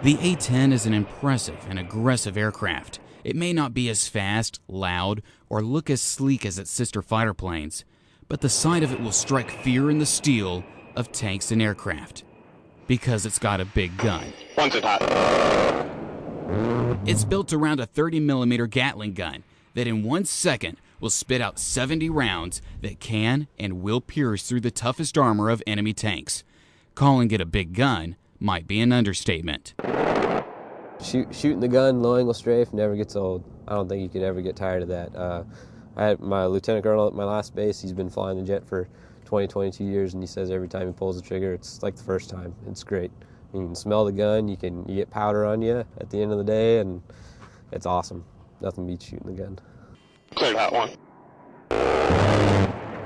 The A-10 is an impressive and aggressive aircraft. It may not be as fast, loud, or look as sleek as its sister fighter planes, but the sight of it will strike fear in the steel of tanks and aircraft, because it's got a big gun. Once it's hot. It's built around a 30mm Gatling gun that in 1 second will spit out 70 rounds that can and will pierce through the toughest armor of enemy tanks. Calling it a big gun might be an understatement. Shooting the gun, low angle strafe, never gets old. I don't think you could ever get tired of that. I had my lieutenant colonel at my last base. He's been flying the jet for 22 years, and he says every time he pulls the trigger, it's like the first time. It's great. You can smell the gun, you get powder on you at the end of the day, and it's awesome. Nothing beats shooting the gun. Clear that one.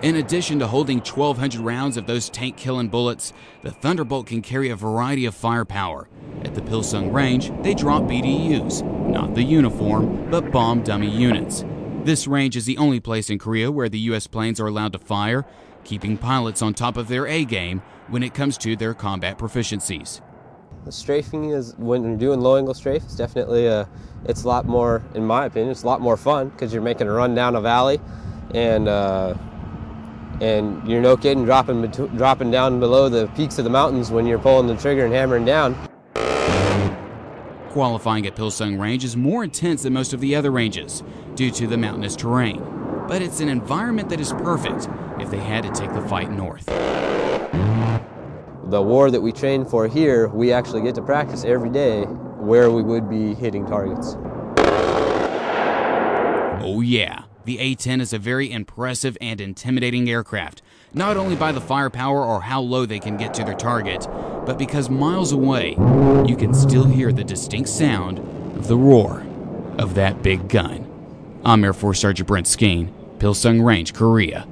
In addition to holding 1,200 rounds of those tank-killing bullets, the Thunderbolt can carry a variety of firepower. At the Pilsung range, they drop BDUs, not the uniform, but bomb dummy units. This range is the only place in Korea where the U.S. planes are allowed to fire, keeping pilots on top of their A-game when it comes to their combat proficiencies. The strafing is, when you're doing low angle strafe, it's definitely it's a lot more, in my opinion, it's a lot more fun because you're making a run down a valley, and you're no kidding dropping down below the peaks of the mountains when you're pulling the trigger and hammering down. Qualifying at Pilsung Range is more intense than most of the other ranges due to the mountainous terrain, but it's an environment that is perfect if they had to take the fight north. The war that we train for here, we actually get to practice every day where we would be hitting targets. Oh yeah, the A-10 is a very impressive and intimidating aircraft, not only by the firepower or how low they can get to their target, but because miles away, you can still hear the distinct sound of the roar of that big gun. I'm Air Force Sergeant Brent Skeen, Pilsung Range, Korea.